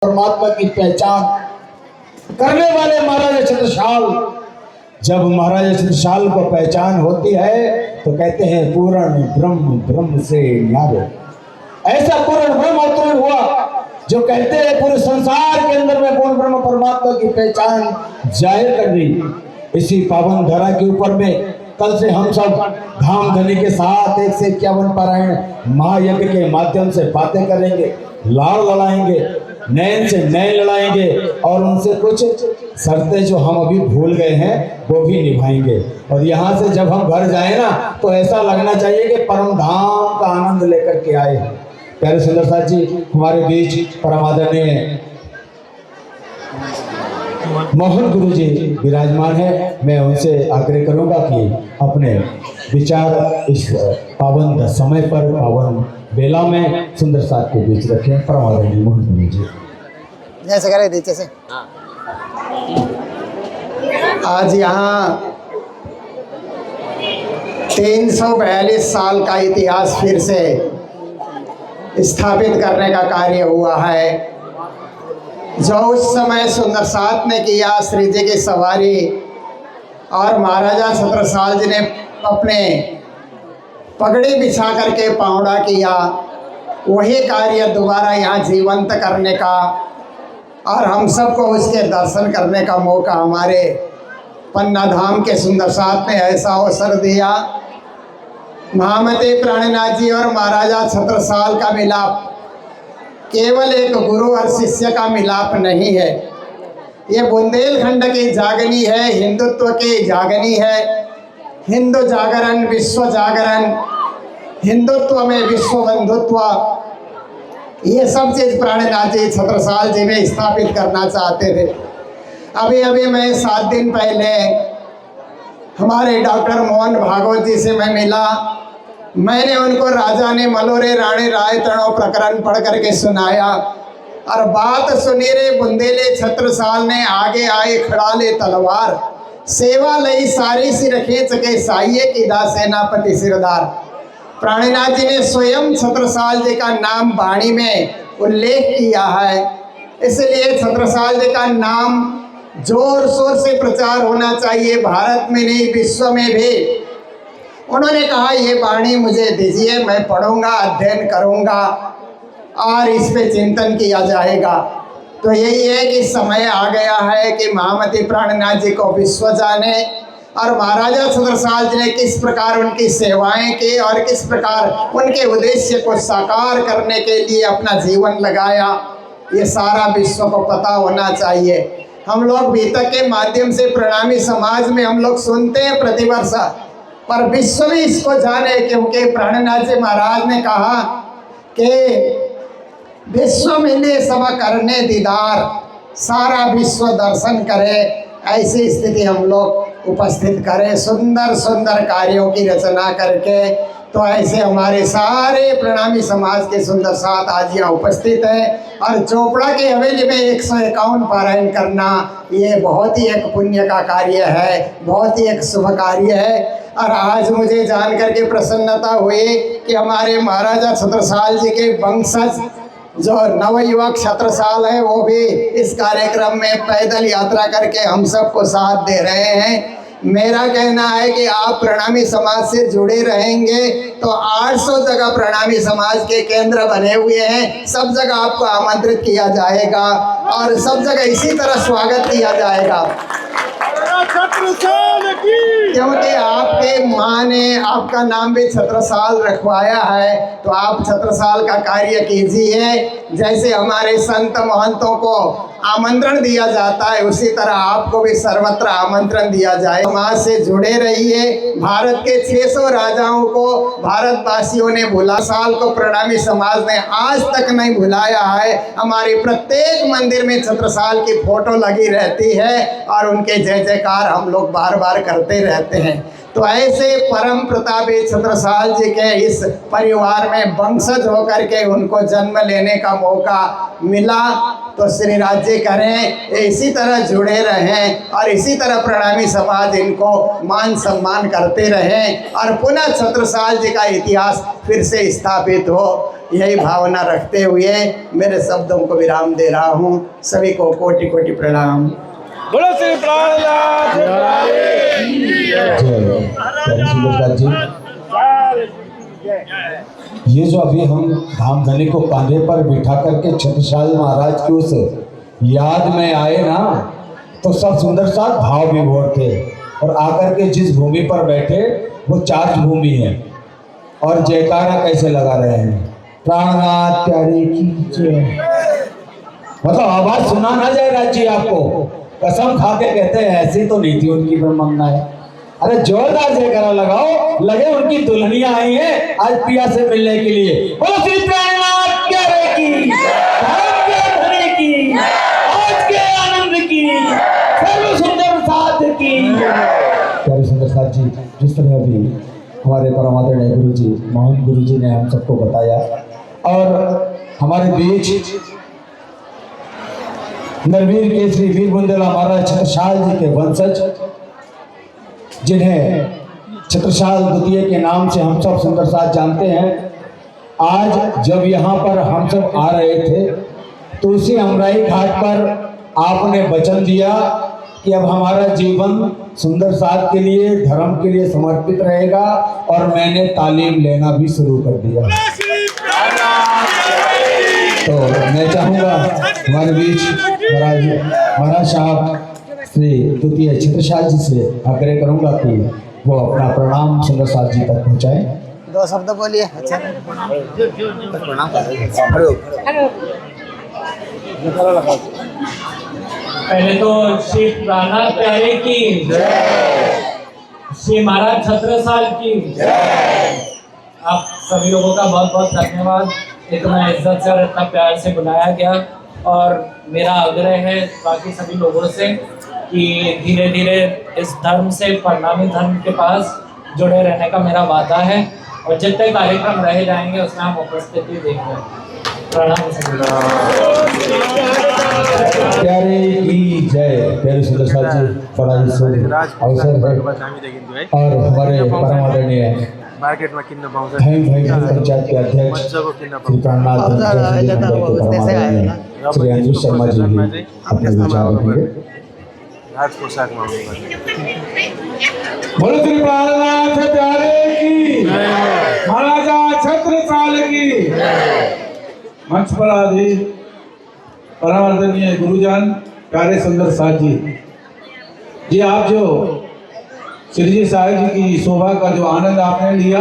परमात्मा की पहचान करने वाले महाराजा छत्रसाल। जब महाराजा छत्रसाल को पहचान होती है तो कहते हैं पूर्ण ब्रह्म ब्रह्म से न्यारो। ऐसा पूर्ण ब्रह्म अवतरण हुआ जो कहते हैं पूरे संसार के अंदर में पूर्ण ब्रह्म परमात्मा की पहचान जाहिर कर दी। इसी पावन धरा के ऊपर में कल से हम सब धाम धनी के साथ 151 पारायण महायज्ञ के माध्यम से बातें करेंगे, लाड़ लड़ाएंगे, नैन से नैन लड़ाएंगे और उनसे कुछ शर्तें जो हम अभी भूल गए हैं वो भी निभाएंगे। और यहाँ से जब हम घर जाए ना तो ऐसा लगना चाहिए कि परम धाम का आनंद लेकर के आए। प्यारे सुंदर साथ जी हमारे बीच परम आदरणीय मोहन गुरु जी विराजमान है। मैं उनसे आग्रह करूंगा कि अपने विचार इस पावन समय पर पावन बेला में सुंदर साथ के बीच रखें। परम आदरणीय मोहन गुरु जी जैसे करे नीचे से। आज यहाँ 342 साल का इतिहास फिर से स्थापित करने का कार्य हुआ है। जो उस समय सुंदर साथ ने किया, श्री जी की सवारी और महाराजा छत्रसाल जी ने अपने पगड़ी बिछा करके पावड़ा किया, वही कार्य दोबारा यहाँ जीवंत करने का और हम सबको उसके दर्शन करने का मौका हमारे पन्ना धाम के सुंदर साथ ने ऐसा अवसर दिया। महामती प्राणनाथ जी और महाराजा छत्रसाल का मिलाप केवल एक गुरु और शिष्य का मिलाप नहीं है, ये बुंदेलखंड की जागनी है, हिंदुत्व की जागनी है। हिंदू जागरण, विश्व जागरण, हिंदुत्व में विश्व बंधुत्व, ये सब चीज़ प्राणनाथ जी छत्रसाल जी में स्थापित करना चाहते थे। अभी अभी मैं 7 दिन पहले हमारे डॉक्टर मोहन भागवत जी से मैं मिला। मैंने उनको राजा ने मलोरे राणे राय तणो प्रकरण पढ़ करके सुनाया और बात सुनी रे बुंदेले छत्रसाल ने आगे आए खड़ा ले तलवार, सेवा लई सारी सिर खेच के साइये की दा सेनापति सिरदार। प्राणनाथ जी ने स्वयं छत्रसाल जी का नाम वाणी में उल्लेख किया है, इसलिए छत्रसाल जी का नाम जोर शोर से प्रचार होना चाहिए, भारत में नहीं विश्व में भी। उन्होंने कहा ये वाणी मुझे दीजिए, मैं पढ़ूंगा, अध्ययन करूंगा और इस पे चिंतन किया जाएगा। तो यही है कि समय आ गया है कि महामती प्राणनाथ जी को विश्व जाने और महाराजा छत्रसाल जी ने किस प्रकार उनकी सेवाएं की और किस प्रकार उनके उद्देश्य को साकार करने के लिए अपना जीवन लगाया, ये सारा विश्व को पता होना चाहिए। हम लोग बीतक के माध्यम से प्रणामी समाज में हम लोग सुनते हैं प्रतिवर्ष, पर विश्व भी इसको जाने, क्योंकि प्राणनाथ जी महाराज ने कहा कि विश्व मिले सब करने दीदार, सारा विश्व दर्शन करे, ऐसी स्थिति हम लोग उपस्थित करें सुंदर सुंदर कार्यों की रचना करके। तो ऐसे हमारे सारे प्रणामी समाज के सुंदर साथ आज यहाँ उपस्थित है और चोपड़ा की हवेली में 151 पारायण करना ये बहुत ही एक पुण्य का कार्य है, बहुत ही एक शुभ कार्य है। और आज मुझे जान करके प्रसन्नता हुई कि हमारे महाराजा छत्रसाल जी के वंशज जो नवयुवक छत्रसाल है वो भी इस कार्यक्रम में पैदल यात्रा करके हम सबको साथ दे रहे हैं। मेरा कहना है कि आप प्रणामी समाज से जुड़े रहेंगे तो 800 जगह प्रणामी समाज के केंद्र बने हुए हैं, सब जगह आपको आमंत्रित किया जाएगा और सब जगह इसी तरह स्वागत किया जाएगा, क्योंकि आपके माँ ने आपका नाम भी छत्रसाल रखवाया है। तो आप छत्रसाल का कार्य कीजिए, जैसे हमारे संत महंतों को आमंत्रण दिया जाता है उसी तरह आपको भी सर्वत्र आमंत्रण दिया जाए। समाज से जुड़े रहिए। भारत के 600 राजाओं को भारतवासियों ने भुला, साल को प्रणामी समाज ने आज तक नहीं भुलाया है। हमारे प्रत्येक मंदिर में छत्रसाल की फोटो लगी रहती है और उनके जय जयकार हम लोग बार बार करते रहते हैं। तो ऐसे परम प्रतापी छत्रसाल जी के इस परिवार में वंशज होकर के उनको जन्म लेने का मौका मिला। तो श्री राज्य करें, इसी तरह जुड़े रहें और इसी तरह प्रणामी समाज इनको मान सम्मान करते रहें और पुनः छत्रसाल जी का इतिहास फिर से स्थापित हो। यही भावना रखते हुए मेरे शब्दों को विराम दे रहा हूँ। सभी को कोटि कोटि प्रणाम। बोलो श्री प्रहलाद सुंदरदास जी, ये जो अभी हम धामधनी को कांधे पर बिठा करके छत्रसाल महाराज की उस याद में आए ना, तो सब सुंदर साथ भाव विभोर थे। और आकर के जिस भूमि पर बैठे वो चार्ज भूमि है, और जयकारा कैसे लगा रहे हैं, प्राणनाथ प्यारे की जय। मतलब आवाज सुना ना जाए राज जी आपको, कसम खा के कहते हैं ऐसी तो नहीं थी उनकी ब्रह्मंगा है। अरे जोरदार जयकारा लगाओ, लगे उनकी दुल्हनियां आई हैं आज पिया से मिलने के लिए। बोलो श्री प्राणनाथ प्यारे की, धर्म के धनी की, आज के आनंद की, सर्व सुंदर साथ की। प्यारे सुंदर साथ जी, जिस तरह अभी हमारे परम आदरणीय गुरु जी, मोहन गुरु जी ने हम सबको बताया, और हमारे बीच नरवीर केसरी वीर बुंदेला महाराज छत्रसाल जी के वंशज, जिन्हें छत्रसाल द्वितीय के नाम से हम सब सुंदर साथ जानते हैं, आज जब यहाँ पर हम सब आ रहे थे तो उसी अमराई घाट पर आपने वचन दिया कि अब हमारा जीवन सुंदर साथ के लिए, धर्म के लिए समर्पित रहेगा, और मैंने तालीम लेना भी शुरू कर दिया। तो मैं चाहूँगा हमारे बीच महाराज साहब श्री द्वितीय छत्रसाल जी से आग्रह करूँगा कि वो अपना प्रणाम सुंदर साथ जी तक पहुँचाएं। दो शब्द बोलिए। अच्छा, पहले तो श्री प्राणनाथ प्यारे की जय, श्री महाराज छत्रसाल की जय। आप सभी लोगों का बहुत बहुत धन्यवाद, इतना इज्जत से और इतना प्यार से बुलाया गया। और मेरा आग्रह है बाकी सभी लोगों से कि धीरे धीरे इस धर्म से परिणामी धर्म के पास जुड़े रहने का मेरा वादा है, और जितने कार्यक्रम रहे जाएंगे उसमें हम उपस्थिति देंगे। प्रणाम सभी। प्यारे की जय। प्यारे सुंदर साथ जी, बड़ा ही शुभ अवसर है, और हमारे परम आदरणीय मार्केट में कितना पाऊँ पंचायत के अध्यक्ष श्री प्राणनाथ श्री अंजू शर्मा जी भी अपने विचार रखेंगे। राज पोशाक मांगूंगा। बोलो श्री प्राणनाथ प्यारे की, महाराजा छत्रसाल की। मंच पर आदि परम आदरणीय गुरुजन, प्यारे सुंदर साथ जी, ये आप जो श्री जी साहिब जी की शोभा का जो आनंद आपने लिया,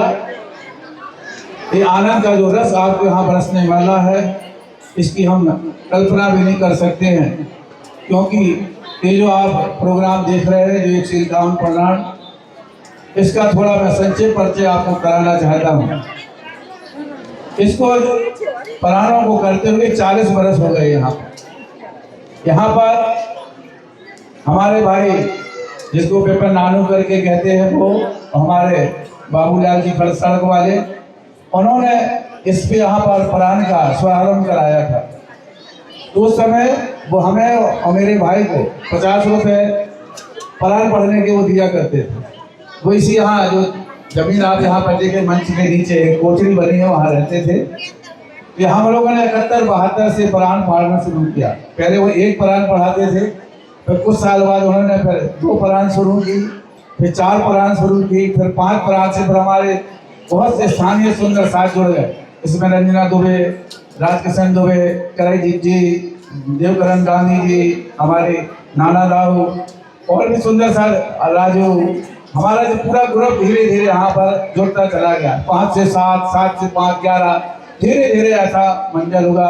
ये आनंद का जो रस आपको यहाँ बरसने वाला है, इसकी हम कल्पना भी नहीं कर सकते हैं। क्योंकि ये जो आप प्रोग्राम देख रहे हैं, जो एक श्रीदान प्रणाम, इसका थोड़ा मैं संक्षेप परिचय आपको कराना चाहता हूँ। इसको प्राणों को करते हुए 40 बरस हो गए। यहाँ पर हमारे भाई, जिसको पेपर नानू करके कहते हैं, वो हमारे बाबूलाल जी खड़ सड़क वाले, उन्होंने इस पे यहाँ पर प्राण का शुभारंभ कराया था। तो उस समय वो हमें और मेरे भाई को 50 रुपये प्राण पढ़ने के वो दिया करते थे। वो इसी यहाँ जो जमीन आप यहाँ पर देखे मंच के नीचे एक कोठरी बनी है, वहाँ रहते थे। ये हम लोगों ने 71-72 से प्राण पढ़ना शुरू किया। पहले वो एक प्राण पढ़ाते थे, फिर कुछ साल बाद उन्होंने फिर 2 प्राण शुरू की, फिर 4 प्राण शुरू की, फिर 5 प्राण से फिर हमारे बहुत से स्थानीय सुंदर साथ जुड़ गए। इसमें रंजना दुबे, राजकिशन दुबे, करईजीत जी, देवकरण गांधी जी, हमारे नाना राव, और भी सुंदर साथ राजू, हमारा जो पूरा ग्रुप धीरे धीरे यहाँ पर जुड़ता चला गया। 5 से 7, 7 से 5, 11, धीरे धीरे ऐसा मंजर हुआ।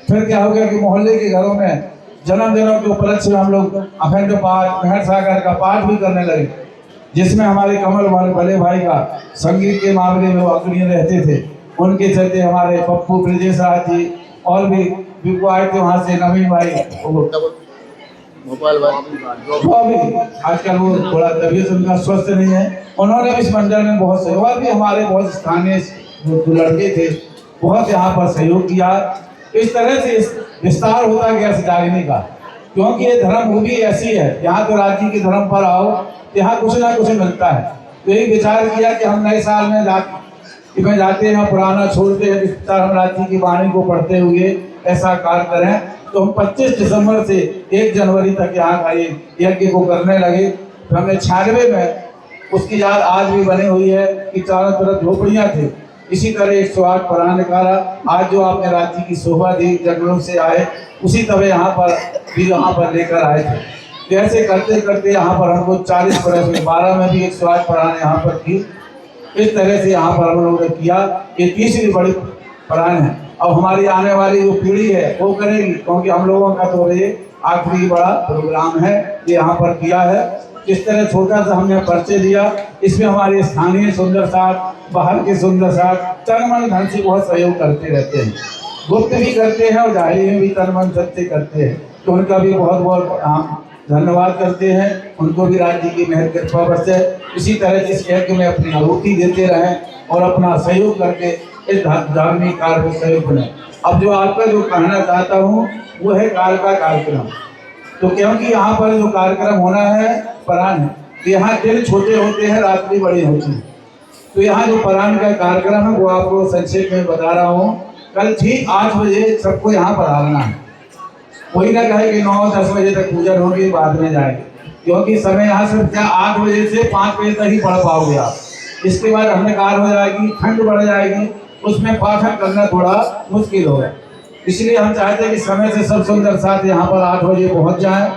फिर क्या हो गया कि मोहल्ले के घरों में जन्मदिनों के उपलक्ष्य में हम लोग अखंड पाठ, मेहर सागर का पाठ भी करने लगे, जिसमें हमारे कमल वाले बड़े भाई का संगीत के मामले में वो अग्रणी रहते थे। उनके चलते हमारे पप्पू ब्रजेश राज जी और भी वो आए थे वहाँ से, नवीन भाई, वो भी आजकल वो थोड़ा तबीयत उनका स्वस्थ नहीं है, उन्होंने भी इस मंडल में बहुत सहयोग, और भी हमारे बहुत स्थानीय जो लड़के थे बहुत यहाँ पर सहयोग किया। इस तरह से विस्तार होता गया जागने का, क्योंकि ये धर्म भूमि ऐसी है, यहाँ तो राज्य के धर्म पर आओ, यहाँ कुछ ना कुछ मिलता है। तो यही विचार किया कि हम नए साल में कि मैं जाते हैं पुराना छोड़ते हैं विस्तार हम राज्य की वाणी को पढ़ते हुए ऐसा कार्य करें। तो हम 25 दिसंबर से 1 जनवरी तक यहाँ का ये यज्ञ को करने लगे। तो हमने 96 में उसकी याद आज भी बनी हुई है कि चारों तरफ झोपड़ियाँ थी। इसी तरह 108 पुराण निकाला। आज जो आपने राज्य की शोभा दी जंगलों से आए, उसी तरह यहाँ पर भी यहाँ पर लेकर आए थे। तो ऐसे करते करते यहाँ पर हमको 40 बरस में 12 में भी 108 पुराण यहाँ पर थी। इस तरह से यहाँ पर हम लोगों ने किया। ये तीसरी बड़ी पुराण है। अब हमारी आने वाली जो पीढ़ी है वो करेगी, क्योंकि हम लोगों का तो ये आखिरी बड़ा प्रोग्राम है ये यहाँ पर किया है। इस तरह छोटा सा हमने परिचय दिया। इसमें हमारे स्थानीय सुंदर साथ, बाहर के सुंदर साथ तन मन धन से बहुत सहयोग करते रहते हैं, गुप्त भी करते हैं और जाहिर में भी तन मन सत्य करते हैं। तो उनका भी बहुत बहुत हम धन्यवाद करते हैं। उनको भी राज्य की मेहर कृपा बरसे। इसी तरह जिस यज्ञ में अपनी आहुति देते रहें और अपना सहयोग करके इस धार्मिक कार्य में सहयोग बने। अब जो आपका जो कहना चाहता हूँ वो है काल का कार्यक्रम। तो क्योंकि यहाँ पर जो कार्यक्रम होना है परान है, तो यहाँ दिन छोटे होते हैं, रात्रि बड़ी होती है। तो यहाँ जो परान का कार्यक्रम है वो आपको संक्षेप में बता रहा हूँ। कल ठीक 8 बजे सबको यहाँ पर आना है। कोई ना कहे कि 9-10 बजे तक पूजन होगी बाद में जाएंगे, क्योंकि समय यहाँ से क्या 8 बजे से 5 बजे तक ही पढ़ पाओगे आप। इसके बाद अंधकार हो जाएगी, ठंड बढ़ जाएगी, उसमें पाठन करना थोड़ा मुश्किल होगा। इसलिए हम चाहते हैं कि समय से सब सुंदर साथ यहाँ पर 8 बजे पहुँच जाएं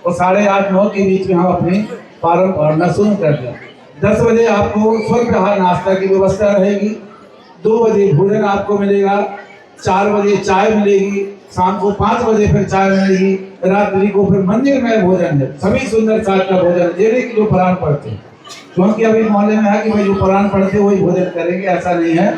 और 8:30-9 के बीच में हम अपनी पारण पढ़ना शुरू कर दें। 10 बजे आपको स्वल्पाहार नाश्ता की व्यवस्था रहेगी। 2 बजे भोजन आपको मिलेगा। 4 बजे चाय मिलेगी। शाम को 5 बजे फिर चाय मिलेगी। रात्रि को फिर मंदिर में भोजन है, सभी सुंदर साथ का भोजन जेने की जो पुराण पढ़ते हैं। क्योंकि अभी मोहल्ले में है कि भाई जो पुराण पढ़ते वही भोजन करेंगे, ऐसा नहीं है।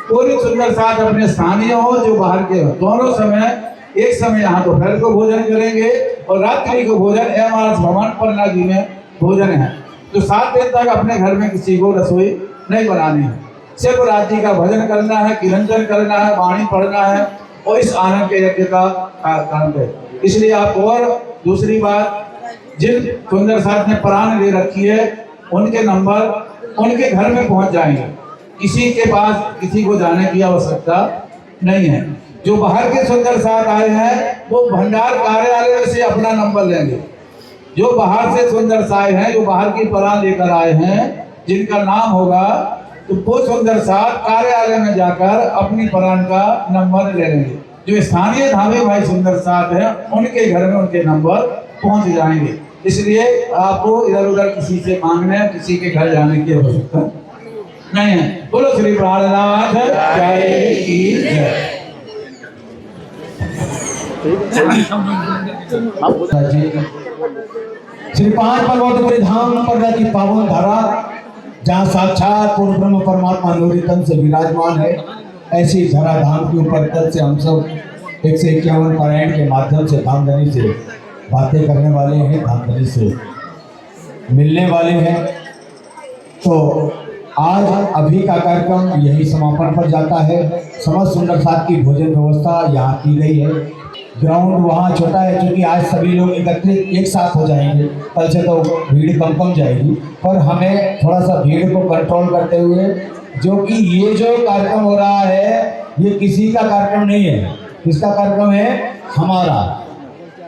पूरे सुंदर साथ अपने स्थानीय हो जो बाहर के हो, दोनों समय एक समय यहाँ दोपहर को भोजन करेंगे और रात्रि को भोजन एमआरएस भवन पन्ना जी में भोजन है। तो 7 दिन तक अपने घर में किसी को रसोई नहीं बनानी है, सिर्फ राज्य का भजन करना है, कीर्तन करना है, वाणी पढ़ना है और इस आनंद के यज्ञ का काम है। इसलिए आप और दूसरी बात, जिन सुंदर साथ ने प्राण ले रखी है उनके नंबर उनके घर में पहुंच जाएंगे। किसी के पास किसी को जाने की आवश्यकता नहीं है। जो बाहर के सुंदर साथ आए हैं वो भंडार कार्यालय से अपना नंबर लेंगे। जो बाहर से सुंदर साथ हैं, जो बाहर की प्राण लेकर आए हैं, जिनका नाम होगा, तो वो सुंदर साथ कार्यालय में जाकर अपनी प्राण का नंबर ले लेंगे। जो स्थानीय धामी भाई सुंदर साथ हैं उनके घर में उनके नंबर पहुंच जाएंगे। इसलिए आपको इधर उधर किसी से मांगने, किसी के घर जाने की आवश्यकता नहीं है। बोलो श्री प्राणनाथ जय की जय। श्री 5 पर्वतपुरी धाम पर की पावन धरा, जहाँ साक्षात पूर्ण ब्रह्म परमात्मा नूरी तन से विराजमान है, ऐसी धरा धाम के ऊपर तल से हम सब 151 पारायण के माध्यम से धामधनी से बातें करने वाले हैं, धामधनी से मिलने वाले हैं। तो आज अभी का कार्यक्रम यही समापन पर जाता है। समस्त सुंदर साथ की भोजन व्यवस्था यहाँ की गई है। ग्राउंड वहाँ छोटा है, क्योंकि आज सभी लोग एकत्रित एक साथ हो जाएंगे। कल से तो भीड़ कम जाएगी, पर हमें थोड़ा सा भीड़ को कंट्रोल करते हुए, जो कि ये जो कार्यक्रम हो रहा है ये किसी का कार्यक्रम नहीं है। किसका कार्यक्रम है? हमारा।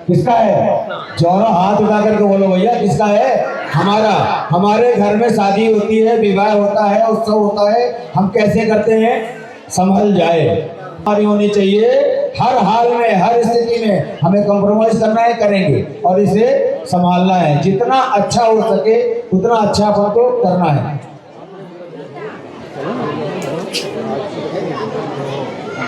किसका है? जोरों हाथ उठा करके बोलो भैया, किसका है? हमारा। हमारे घर में शादी होती है, विवाह होता है, उत्सव होता है, हम कैसे करते हैं? संभल जाए। हमारी होनी चाहिए हर हाल में, हर स्थिति में हमें कॉम्प्रोमाइज करना है, करेंगे और इसे संभालना है। जितना अच्छा हो सके उतना अच्छा अपन को करना है।